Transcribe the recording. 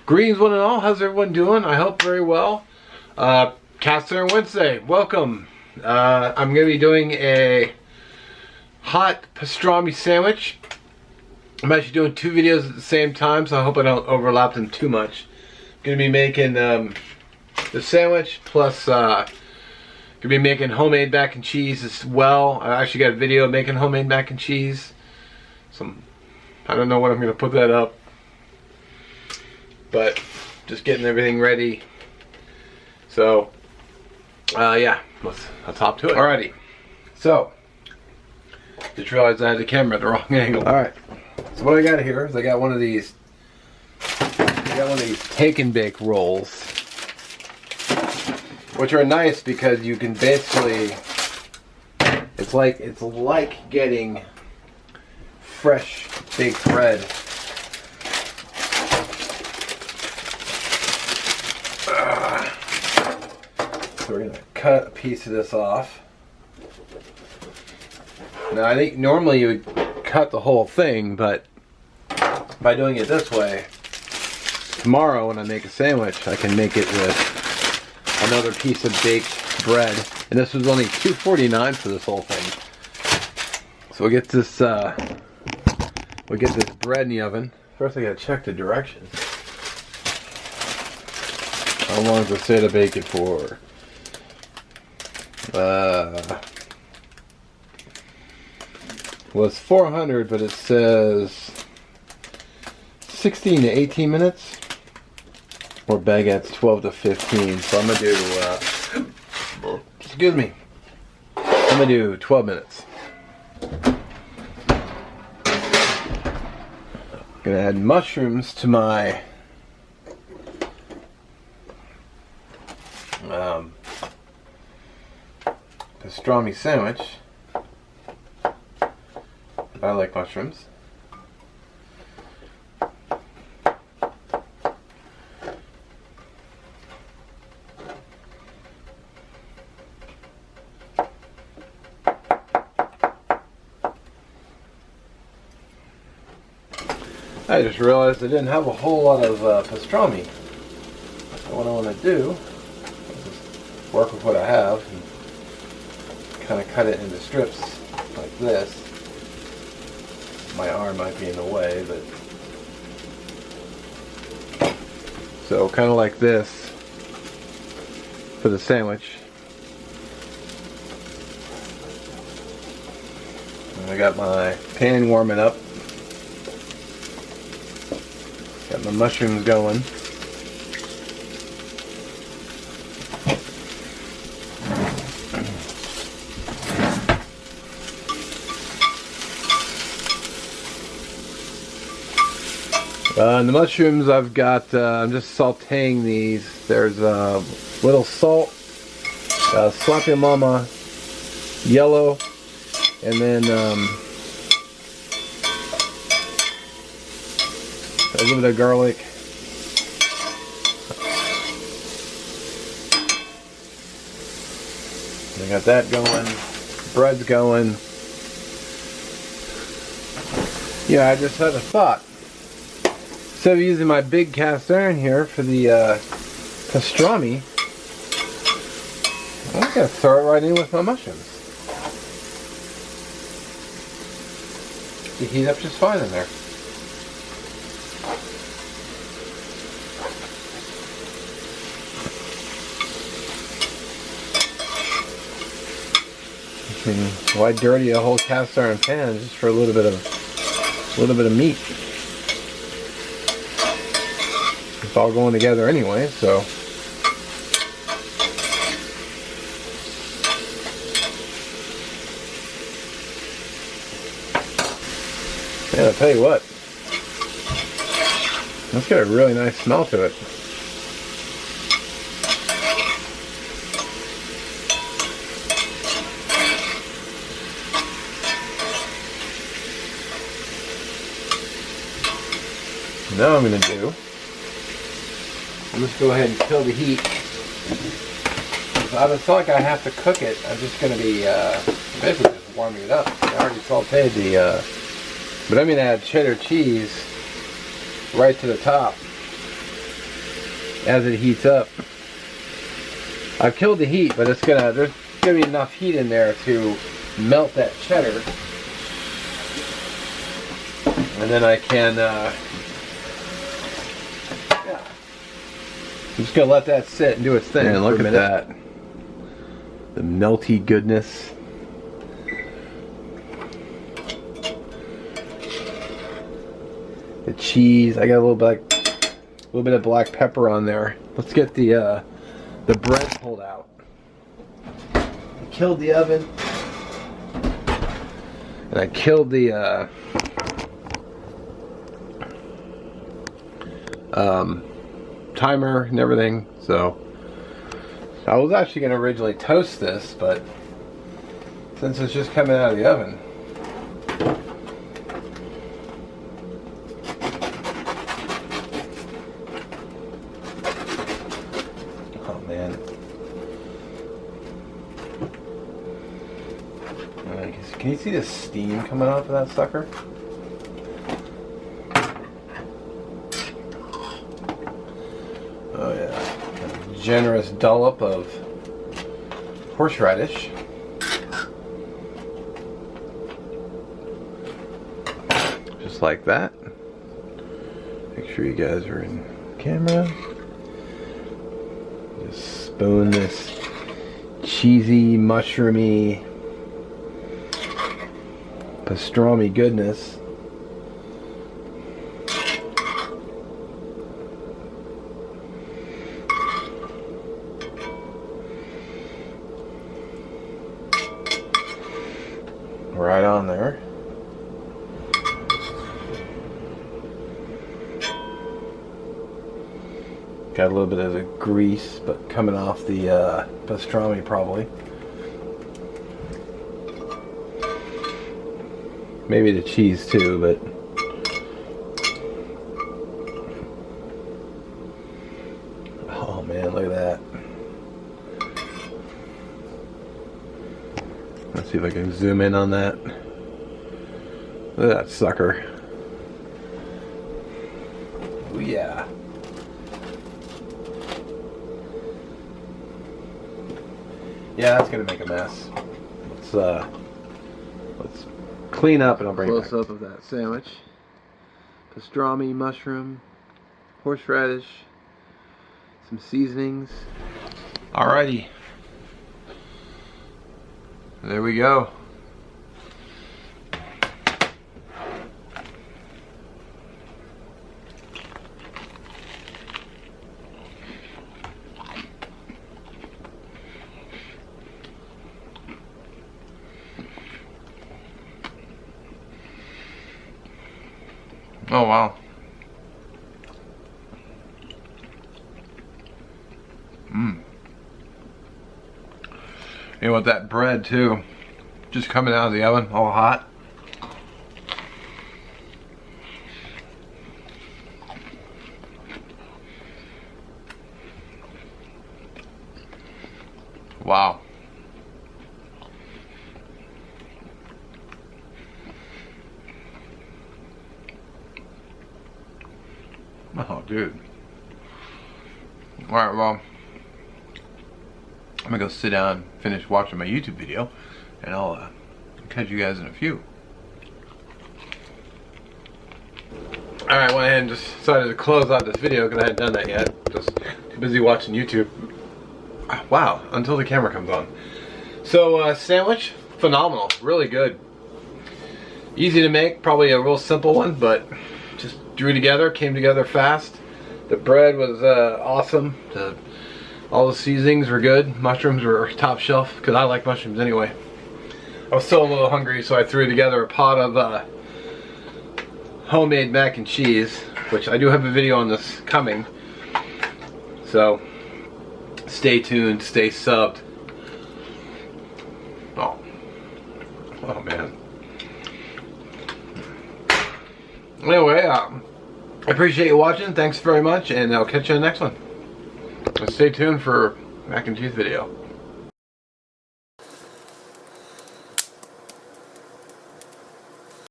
Greetings one and all, how's everyone doing? I hope very well. Cast Iron Wednesday, welcome. I'm going to be doing a hot pastrami sandwich. I'm actually doing two videos at the same time, so I hope I don't overlap them too much. I'm going to be making the sandwich, plus going to be making homemade mac and cheese as well. I actually got a video of making homemade mac and cheese. I don't know when I'm going to put that up. But just getting everything ready. So yeah, let's hop to it. Alrighty. So just realized I had the camera at the wrong angle. Alright. So what I got here is I got one of these take and bake rolls, which are nice because you can basically it's like getting fresh baked bread. So we're going to cut a piece of this off. Now I think normally you would cut the whole thing, but by doing it this way, tomorrow when I make a sandwich, I can make it with another piece of baked bread. And this was only $2.49 for this whole thing. So we'll get this bread in the oven. First I gotta check the directions. How long does it say to bake it for? Well, it's 400, but it says 16 to 18 minutes, or baguettes 12 to 15. So I'm gonna do, excuse me, I'm gonna do 12 minutes. I'm gonna add mushrooms to my pastrami sandwich. I like mushrooms. I just realized I didn't have a whole lot of pastrami. So what I want to do is just work with what I have and kind of cut it into strips like this. My arm might be in the way, but so kind of like this for the sandwich. And I got my pan warming up. Got my mushrooms going. And the mushrooms I've got, I'm just sauteing these. There's a little salt, Sloppy Mama yellow, and then a little bit of garlic. I got that going, bread's going. Yeah, I just had a thought. Instead of using my big cast iron here for the pastrami, I'm going to throw it right in with my mushrooms. They heat up just fine in there. I mean, why dirty a whole cast iron pan just for a little bit of meat? It's all going together anyway, so. Yeah, I'll tell you what. That's got a really nice smell to it. Now I'm going to do, I'm just go ahead and kill the heat. So I don't feel like I have to cook it. I'm just going to be basically just warming it up. I already sauteed the, but I'm going to add cheddar cheese right to the top. as it heats up. I've killed the heat, but there's gonna be enough heat in there to melt that cheddar, and then I can yeah. I'm just gonna let that sit and do its thing. And look at that, the melty goodness. The cheese. I got a little bit of black pepper on there. Let's get the bread pulled out. I killed the oven, and I killed the timer and everything. So I was actually going to originally toast this, but since it's just coming out of the oven, oh man, can you see the steam coming off of that sucker? Oh yeah, a generous dollop of horseradish. Just like that. Make sure you guys are in camera. Just spoon this cheesy, mushroomy pastrami goodness. Right on there. Got a little bit of the grease, but coming off the pastrami probably. Maybe the cheese too, but oh man, look at that. Let's see if I can zoom in on that. Look at that sucker. Oh yeah. Yeah, that's gonna make a mess. Let's clean up and I'll bring it back. Close up of that sandwich. Pastrami, mushroom, horseradish, some seasonings. Alrighty. There we go. Oh wow. You know what, that bread too, just coming out of the oven, all hot. Wow. Oh, dude. Alright, well, I'm gonna go sit down, finish watching my YouTube video, and I'll catch you guys in a few. Alright, I went ahead and just decided to close out this video because I hadn't done that yet. Just too busy watching YouTube. Wow, until the camera comes on. So, sandwich, phenomenal, really good. Easy to make, probably a real simple one, but just drew together, came together fast. The bread was awesome. All the seasonings were good. Mushrooms were top shelf because I like mushrooms anyway. I was still a little hungry, so I threw together a pot of homemade mac and cheese, which I do have a video on this coming. So stay tuned, stay subbed. Oh man. Anyway, I appreciate you watching. Thanks very much, and I'll catch you in the next one. Stay tuned for mac and cheese video.